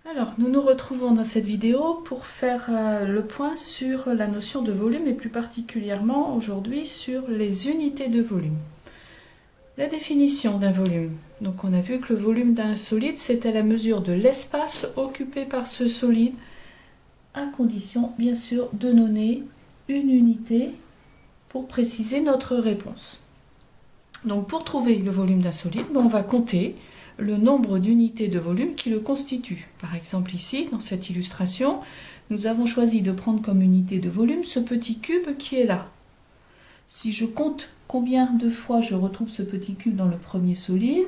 Alors, nous nous retrouvons dans cette vidéo pour faire le point sur la notion de volume et plus particulièrement aujourd'hui sur les unités de volume. La définition d'un volume. Donc on a vu que le volume d'un solide, c'était la mesure de l'espace occupé par ce solide, à condition bien sûr de donner une unité pour préciser notre réponse. Donc pour trouver le volume d'un solide, on va compter le nombre d'unités de volume qui le constituent. Par exemple ici, dans cette illustration, nous avons choisi de prendre comme unité de volume ce petit cube qui est là. Si je compte combien de fois je retrouve ce petit cube dans le premier solide,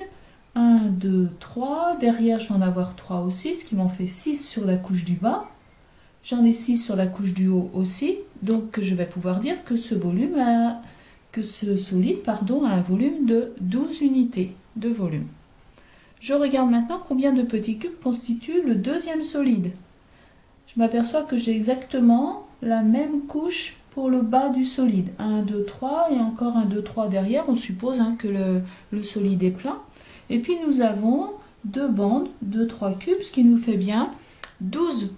1, 2, 3, derrière je vais en avoir 3 aussi, ce qui m'en fait 6 sur la couche du bas. J'en ai 6 sur la couche du haut aussi, donc je vais pouvoir dire que ce solide a un volume de 12 unités de volume. Je regarde maintenant combien de petits cubes constituent le deuxième solide. Je m'aperçois que j'ai exactement la même couche pour le bas du solide. 1, 2, 3 et encore 1, 2, 3 derrière. On suppose que le solide est plein. Et puis nous avons deux bandes de 3 cubes, ce qui nous fait bien 12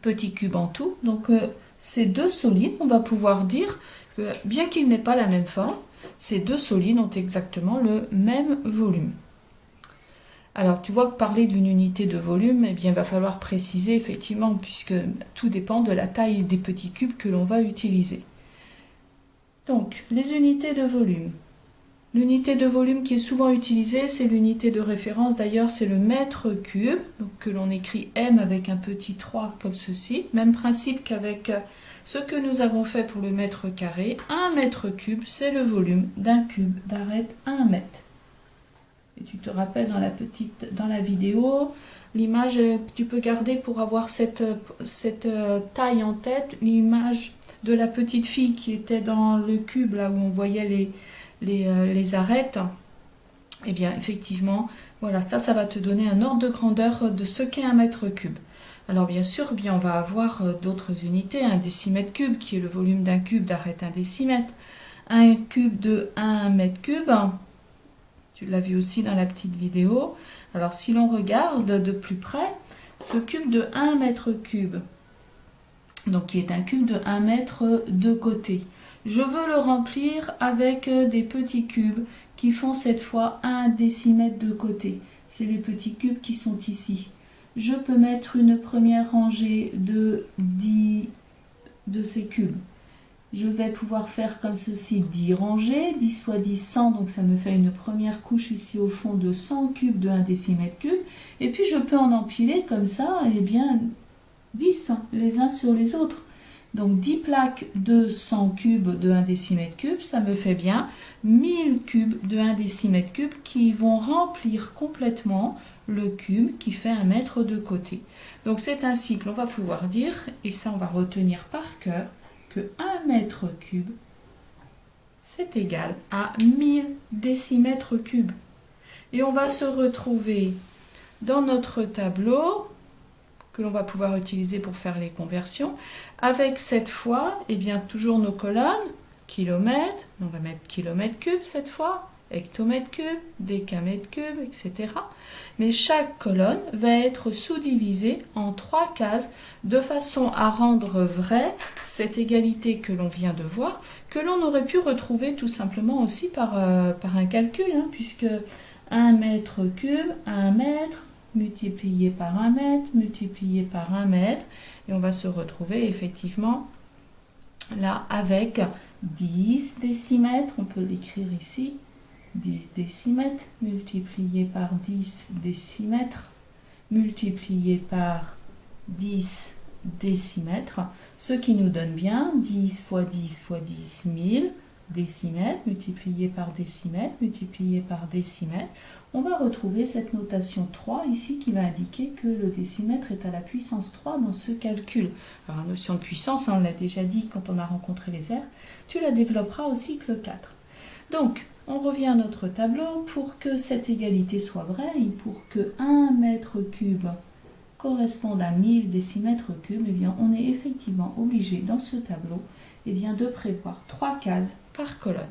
petits cubes en tout. Donc ces deux solides, on va pouvoir dire que bien qu'ils n'aient pas la même forme, ces deux solides ont exactement le même volume. Alors, tu vois que parler d'une unité de volume, eh bien, il va falloir préciser effectivement, puisque tout dépend de la taille des petits cubes que l'on va utiliser. Donc, les unités de volume. L'unité de volume qui est souvent utilisée, c'est l'unité de référence. D'ailleurs, c'est le mètre cube, donc que l'on écrit M avec un petit 3 comme ceci. Même principe qu'avec ce que nous avons fait pour le mètre carré. 1 mètre cube, c'est le volume d'un cube d'arête à 1 mètre. Et tu te rappelles dans la vidéo, l'image, tu peux garder pour avoir cette taille en tête, l'image de la petite fille qui était dans le cube, là où on voyait les arêtes. Et bien effectivement, voilà, ça va te donner un ordre de grandeur de ce qu'est un mètre cube. Alors bien sûr, on va avoir d'autres unités, un décimètre cube qui est le volume d'un cube d'arête 1 décimètre, un cube de 1 mètre cube. Tu l'as vu aussi dans la petite vidéo. Alors, si l'on regarde de plus près, ce cube de 1 mètre cube, donc qui est un cube de 1 mètre de côté, je veux le remplir avec des petits cubes qui font cette fois 1 décimètre de côté. C'est les petits cubes qui sont ici. Je peux mettre une première rangée de 10 de ces cubes. Je vais pouvoir faire comme ceci 10 rangées, 10 fois 10, 100, donc ça me fait une première couche ici au fond de 100 cubes de 1 décimètre cube. Et puis je peux en empiler comme ça, et bien 10, les uns sur les autres. Donc 10 plaques de 100 cubes de 1 décimètre cube, ça me fait bien 1000 cubes de 1 décimètre cube qui vont remplir complètement le cube qui fait 1 mètre de côté. Donc c'est ainsi que l'on va pouvoir dire, et ça on va retenir par cœur, que 1 mètre cube, c'est égal à 1000 décimètres cubes. Et on va se retrouver dans notre tableau, que l'on va pouvoir utiliser pour faire les conversions, avec cette fois, toujours nos colonnes, kilomètres, on va mettre kilomètre cube cette fois, hectomètre cube, décamètre cube, etc. Mais chaque colonne va être sous-divisée en 3 cases de façon à rendre vraie cette égalité que l'on vient de voir, que l'on aurait pu retrouver tout simplement aussi par un calcul, puisque 1 mètre cube, 1 mètre, multiplié par 1 mètre, multiplié par 1 mètre, et on va se retrouver effectivement là avec 10 décimètres, on peut l'écrire ici, 10 décimètres multiplié par 10 décimètres multiplié par 10 décimètres, ce qui nous donne bien 10 fois 10 fois 10, 1000 décimètres multiplié par décimètre multiplié par décimètre. On va retrouver cette notation 3 ici qui va indiquer que le décimètre est à la puissance 3 dans ce calcul. Alors la notion de puissance, on l'a déjà dit quand on a rencontré les R, tu la développeras au cycle 4. Donc, on revient à notre tableau. Pour que cette égalité soit vraie et pour que 1 mètre cube corresponde à 1000 décimètres cubes, on est effectivement obligé dans ce tableau de prévoir 3 cases par colonne.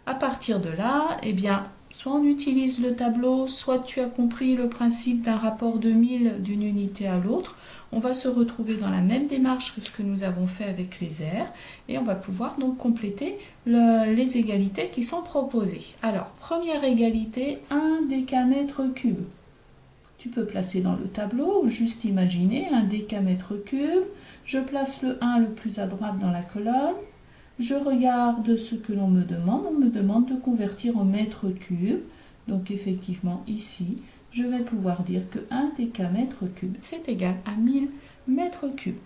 À partir de là, soit on utilise le tableau, soit tu as compris le principe d'un rapport de 1000 d'une unité à l'autre. On va se retrouver dans la même démarche que ce que nous avons fait avec les aires et on va pouvoir donc compléter les égalités qui sont proposées. Alors, première égalité, 1 décamètre cube. Tu peux placer dans le tableau ou juste imaginer 1 décamètre cube. Je place le 1 le plus à droite dans la colonne. Je regarde ce que l'on me demande. On me demande de convertir en mètres cubes. Donc effectivement, ici, je vais pouvoir dire que 1 décamètre cube, c'est égal à 1000 mètres cubes.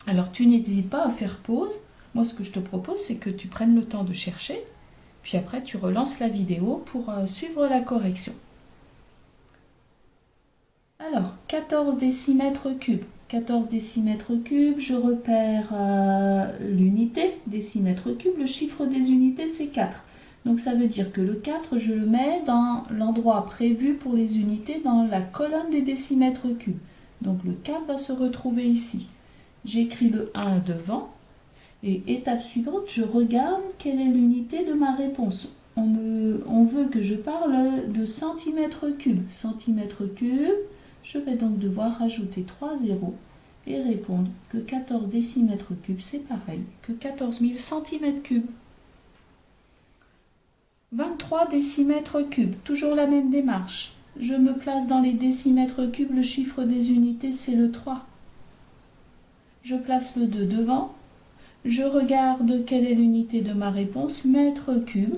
Alors, tu n'hésites pas à faire pause. Moi, ce que je te propose, c'est que tu prennes le temps de chercher. Puis après, tu relances la vidéo pour suivre la correction. Alors, 14 décimètres cubes. 14 décimètres cubes, je repère l'unité, décimètre cube, le chiffre des unités c'est 4. Donc ça veut dire que le 4, je le mets dans l'endroit prévu pour les unités dans la colonne des décimètres cubes. Donc le 4 va se retrouver ici. J'écris le 1 devant et étape suivante, je regarde quelle est l'unité de ma réponse. On veut que je parle de centimètres cubes. Centimètres cubes. Je vais donc devoir ajouter 3 zéros et répondre que 14 décimètres cubes, c'est pareil que 14 000 centimètres cubes. 23 décimètres cubes, toujours la même démarche. Je me place dans les décimètres cubes, le chiffre des unités, c'est le 3. Je place le 2 devant. Je regarde quelle est l'unité de ma réponse, mètres cubes.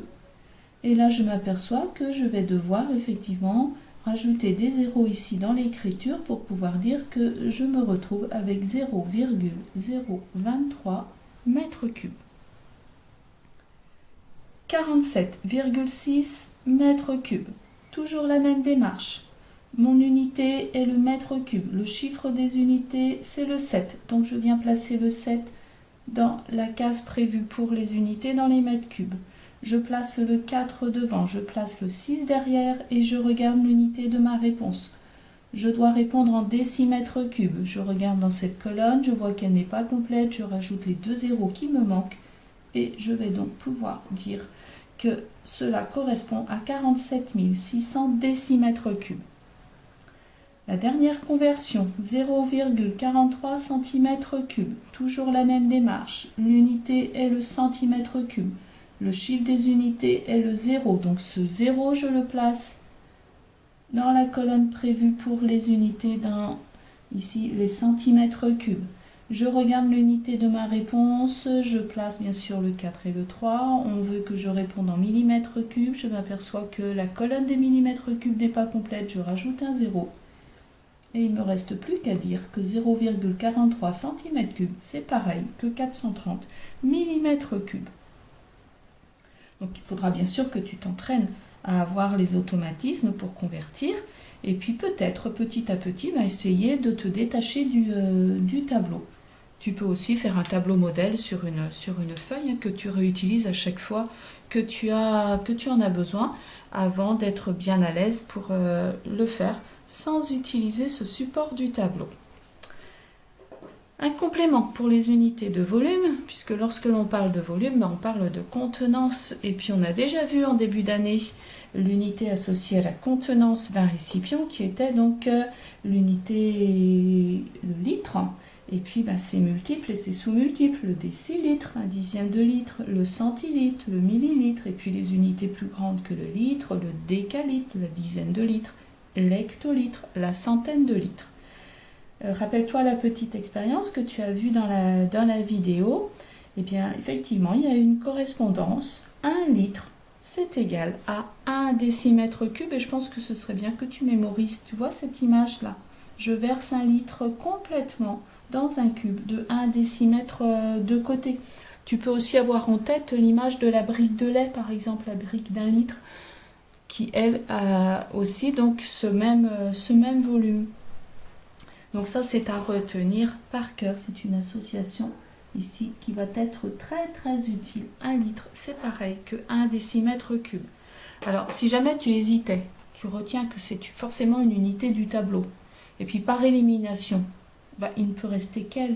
Et là, je m'aperçois que je vais devoir effectivement rajouter des zéros ici dans l'écriture pour pouvoir dire que je me retrouve avec 0,023 mètres cubes. 47,6 mètres cubes. Toujours la même démarche. Mon unité est le mètre cube. Le chiffre des unités, c'est le 7. Donc je viens placer le 7 dans la case prévue pour les unités dans les mètres cubes. Je place le 4 devant, je place le 6 derrière et je regarde l'unité de ma réponse. Je dois répondre en décimètres cubes. Je regarde dans cette colonne, je vois qu'elle n'est pas complète, je rajoute les 2 zéros qui me manquent et je vais donc pouvoir dire que cela correspond à 47 600 décimètres cubes. La dernière conversion, 0,43 cm3, toujours la même démarche. L'unité est le centimètre cube. Le chiffre des unités est le 0, donc ce 0, je le place dans la colonne prévue pour les unités, dans ici les centimètres cubes. Je regarde l'unité de ma réponse, je place bien sûr le 4 et le 3. On veut que je réponde en millimètres cubes. Je m'aperçois que la colonne des millimètres cubes n'est pas complète, je rajoute un 0. Et il ne me reste plus qu'à dire que 0,43 cm3, c'est pareil que 430 mm3. Donc il faudra bien sûr que tu t'entraînes à avoir les automatismes pour convertir. Et puis peut-être petit à petit, essayer de te détacher du tableau. Tu peux aussi faire un tableau modèle sur une feuille que tu réutilises à chaque fois que tu en as besoin avant d'être bien à l'aise pour le faire sans utiliser ce support du tableau. Un complément pour les unités de volume, puisque lorsque l'on parle de volume, on parle de contenance. Et puis on a déjà vu en début d'année l'unité associée à la contenance d'un récipient qui était donc l'unité, le litre. Et puis c'est multiple et c'est sous-multiple, le décilitre, un dixième de litre, le centilitre, le millilitre, et puis les unités plus grandes que le litre, le décalitre, la dizaine de litres, l'hectolitre, la centaine de litres. Rappelle-toi la petite expérience que tu as vue dans la vidéo. Eh bien, effectivement, il y a une correspondance. 1 litre, c'est égal à 1 décimètre cube. Et je pense que ce serait bien que tu mémorises, tu vois cette image-là. Je verse 1 litre complètement dans un cube de 1 décimètre de côté. Tu peux aussi avoir en tête l'image de la brique de lait, par exemple, la brique d'1 litre, qui, elle, a aussi donc ce même volume. Donc ça, c'est à retenir par cœur. C'est une association ici qui va être très très utile. 1 litre, c'est pareil que 1 décimètre cube. Alors, si jamais tu hésitais, tu retiens que c'est forcément une unité du tableau. Et puis par élimination, il ne peut rester qu'elle.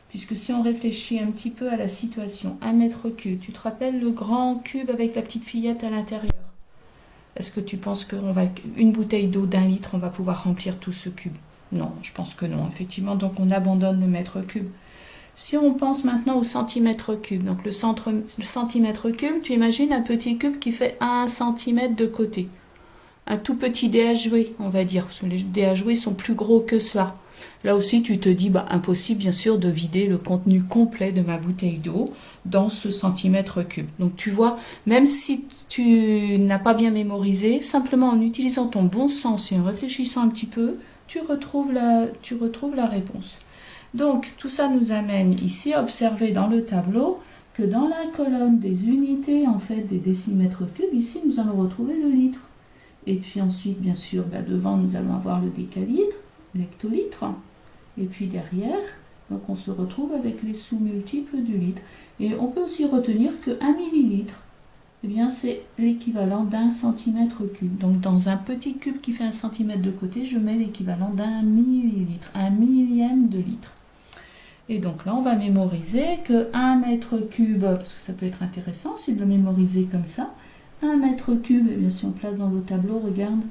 Puisque si on réfléchit un petit peu à la situation, 1 mètre cube, tu te rappelles le grand cube avec la petite fillette à l'intérieur. Est-ce que tu penses qu'une bouteille d'eau d'1 litre, on va pouvoir remplir tout ce cube? Non, je pense que non, effectivement, donc on abandonne le mètre cube. Si on pense maintenant au centimètre cube, donc le centimètre cube, tu imagines un petit cube qui fait 1 cm de côté. Un tout petit dé à jouer, on va dire, parce que les dés à jouer sont plus gros que cela. Là aussi, tu te dis, impossible bien sûr de vider le contenu complet de ma bouteille d'eau dans ce centimètre cube. Donc tu vois, même si tu n'as pas bien mémorisé, simplement en utilisant ton bon sens et en réfléchissant un petit peu, tu retrouves la réponse. Donc tout ça nous amène ici à observer dans le tableau que dans la colonne des unités, en fait, des décimètres cubes, ici nous allons retrouver le litre. Et puis ensuite, bien sûr, devant, nous allons avoir le décalitre, l'hectolitre. Et puis derrière, donc on se retrouve avec les sous-multiples du litre. Et on peut aussi retenir que 1 millilitre, eh bien, c'est l'équivalent d'1 centimètre cube. Donc dans un petit cube qui fait 1 centimètre de côté, je mets l'équivalent d'1 millilitre, 1 millième de litre. Et donc là, on va mémoriser que 1 mètre cube, parce que ça peut être intéressant aussi de le mémoriser comme ça, 1 mètre cube, et bien si on place dans le tableau, regarde,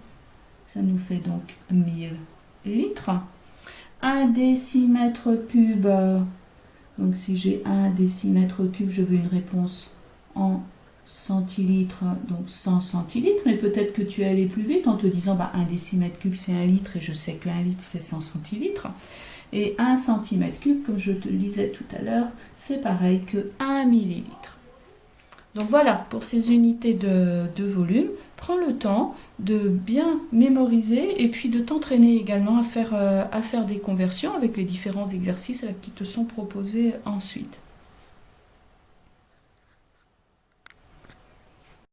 ça nous fait donc 1000 litres. 1 décimètre cube, donc si j'ai 1 décimètre cube, je veux une réponse en centilitres, donc 100 centilitres, mais peut-être que tu es allé plus vite en te disant 1 décimètre cube c'est 1 litre, et je sais que 1 litre c'est 100 centilitres. Et 1 centimètre cube, comme je te le disais tout à l'heure, c'est pareil que 1 millilitre. Donc voilà, pour ces unités de volume, prends le temps de bien mémoriser et puis de t'entraîner également à faire des conversions avec les différents exercices qui te sont proposés ensuite.